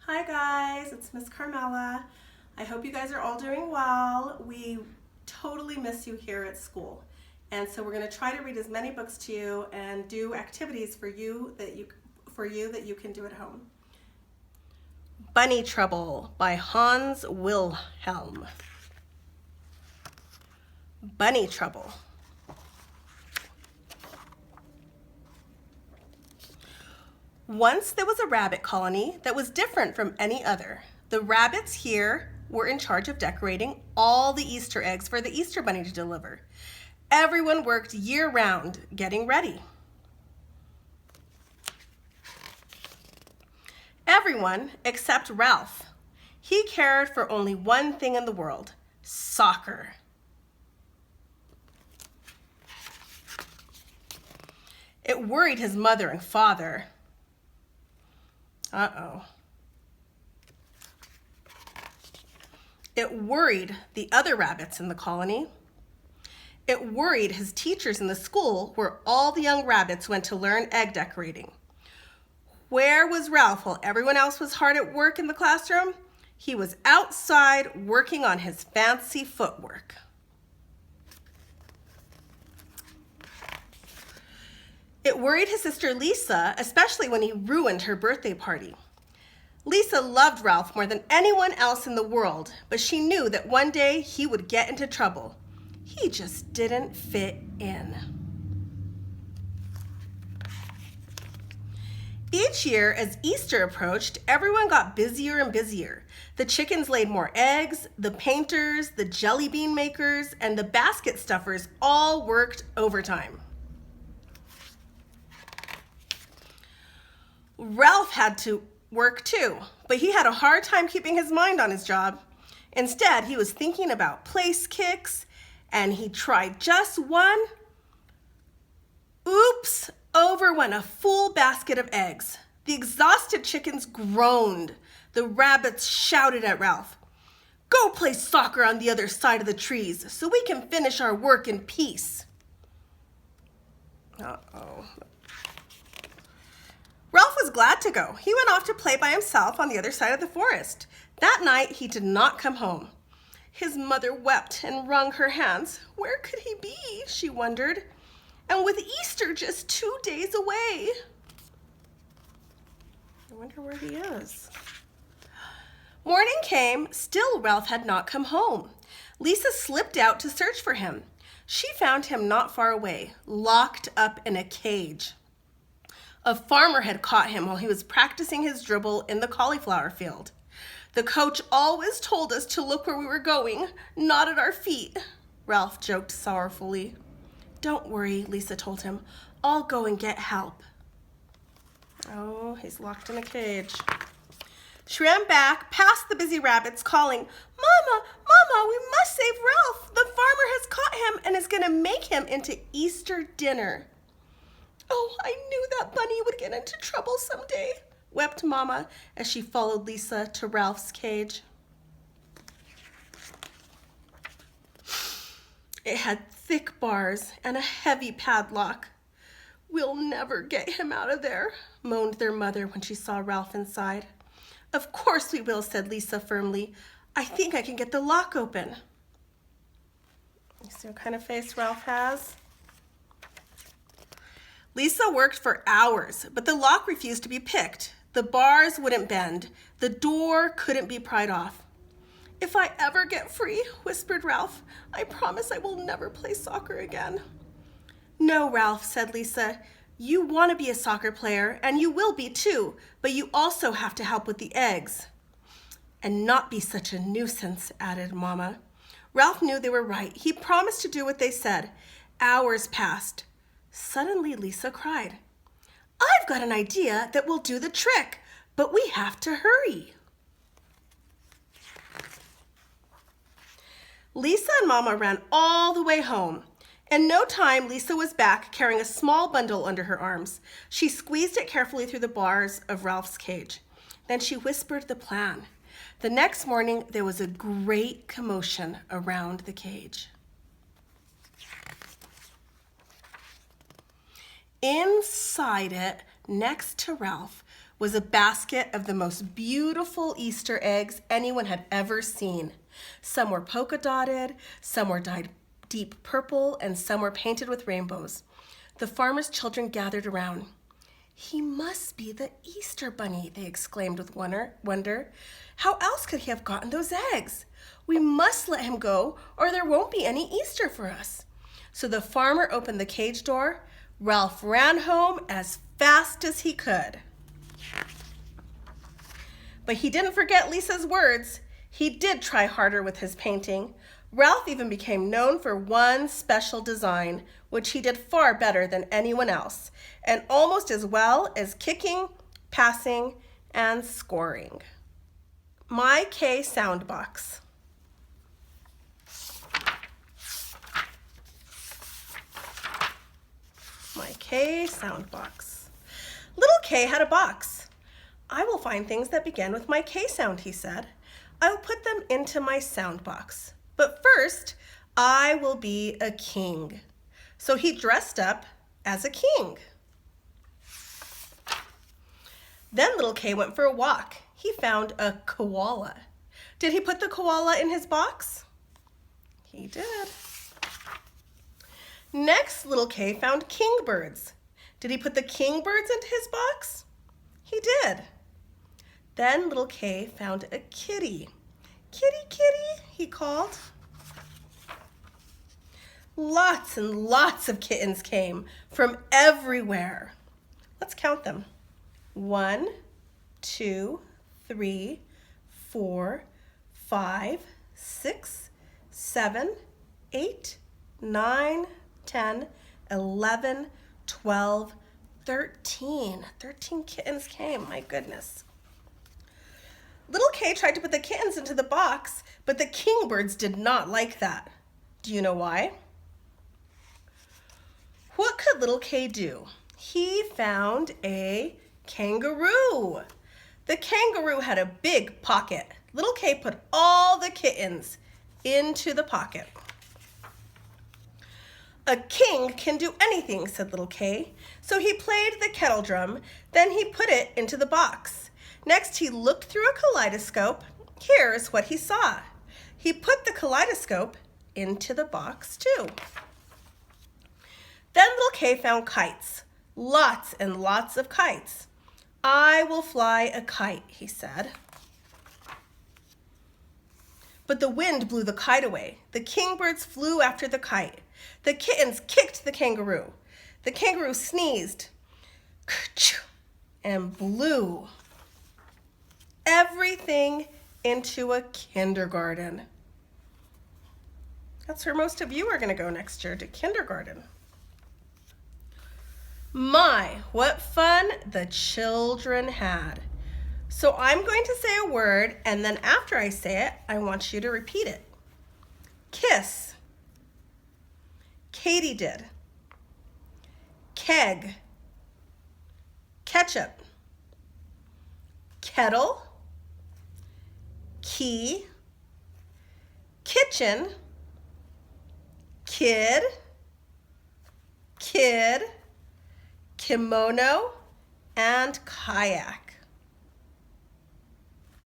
Hi guys, it's Miss Carmella. I hope you guys are all doing well. We totally miss you here at school. And so we're going to try to read as many books to you and do activities for you that you can do at home. Bunny Trouble by Hans Wilhelm. Bunny Trouble. Once there was a rabbit colony that was different from any other. The rabbits here were in charge of decorating all the Easter eggs for the Easter Bunny to deliver. Everyone worked year-round getting ready. Everyone except Ralph. He cared for only one thing in the world: soccer. It worried his mother and father. It worried the other rabbits in the colony. It worried his teachers in the school where all the young rabbits went to learn egg decorating. Where was Ralph while everyone else was hard at work in the classroom? He was outside working on his fancy footwork. It worried his sister Lisa, especially when he ruined her birthday party. Lisa loved Ralph more than anyone else in the world, but she knew that one day he would get into trouble. He just didn't fit in. Each year, as Easter approached, everyone got busier and busier. The chickens laid more eggs, the painters, the jelly bean makers, and the basket stuffers all worked overtime. Ralph had to work too, but he had a hard time keeping his mind on his job. Instead, he was thinking about place kicks, and he tried just one. Oops, over went a full basket of eggs. The exhausted chickens groaned. The rabbits shouted at Ralph, "Go play soccer on the other side of the trees so we can finish our work in peace." Ralph was glad to go. He went off to play by himself on the other side of the forest. That night, he did not come home. His mother wept and wrung her hands. Where could he be, she wondered, and with Easter just 2 days away? I wonder where he is. Morning came. Still Ralph had not come home. Lisa slipped out to search for him. She found him not far away, locked up in a cage. A farmer had caught him while he was practicing his dribble in the cauliflower field. The coach always told us to look where we were going, not at our feet, Ralph joked sorrowfully. Don't worry, Lisa told him. I'll go and get help. Oh, he's locked in a cage. She ran back, past the busy rabbits, calling, Mama, Mama, we must save Ralph. The farmer has caught him and is going to make him into Easter dinner. Oh, I knew that Bunny would get into trouble someday, wept Mama as she followed Lisa to Ralph's cage. It had thick bars and a heavy padlock. We'll never get him out of there, moaned their mother when she saw Ralph inside. Of course we will, said Lisa firmly. I think I can get the lock open. You see what kind of face Ralph has? Lisa worked for hours, but the lock refused to be picked. The bars wouldn't bend. The door couldn't be pried off. If I ever get free, whispered Ralph, I promise I will never play soccer again. No, Ralph, said Lisa. You want to be a soccer player, and you will be too, but you also have to help with the eggs. And not be such a nuisance, added Mama. Ralph knew they were right. He promised to do what they said. Hours passed. Suddenly, Lisa cried, I've got an idea that will do the trick, but we have to hurry. Lisa and Mama ran all the way home. In no time, Lisa was back carrying a small bundle under her arms. She squeezed it carefully through the bars of Ralph's cage. Then she whispered the plan. The next morning, there was a great commotion around the cage. Inside it, next to Ralph, was a basket of the most beautiful Easter eggs anyone had ever seen. Some were polka dotted, some were dyed deep purple, and some were painted with rainbows. The farmer's children gathered around. "He must be the Easter bunny," they exclaimed with wonder. "How else could he have gotten those eggs? We must let him go, or there won't be any Easter for us." So the farmer opened the cage door. Ralph ran home as fast as he could. But he didn't forget Lisa's words. He did try harder with his painting. Ralph even became known for one special design, which he did far better than anyone else, and almost as well as kicking, passing, and scoring. My K Soundbox. My K Soundbox. Little K had a box. "I will find things that begin with my K sound," he said. "I will put them into my sound box. But first, I will be a king." So he dressed up as a king. Then little K went for a walk. He found a koala. Did he put the koala in his box? He did. Next, little K found kingbirds. Did he put the kingbirds into his box? He did. Then little K found a kitty. "Kitty, kitty," he called. Lots and lots of kittens came from everywhere. Let's count them. 1, 2, 3, 4, 5, 6, 7, 8, 9, 10, 11, 12, 13. 13 kittens came, my goodness. Little K tried to put the kittens into the box, but the kingbirds did not like that. Do you know why? What could little K do? He found a kangaroo. The kangaroo had a big pocket. Little K put all the kittens into the pocket. "A king can do anything," said little K. So he played the kettle drum, then he put it into the box. Next, he looked through a kaleidoscope. Here's what he saw. He put the kaleidoscope into the box too. Then little K found kites. Lots and lots of kites. "I will fly a kite," he said. But the wind blew the kite away. The kingbirds flew after the kite. The kittens kicked the kangaroo. The kangaroo sneezed and blew everything into a kindergarten. That's where most of you are going to go next year, to kindergarten. My, what fun the children had. So I'm going to say a word, and then after I say it, I want you to repeat it. Kiss. Katydid. Keg. Ketchup. Kettle. Key. Kitchen. Kid. Kid. Kimono, and kayak.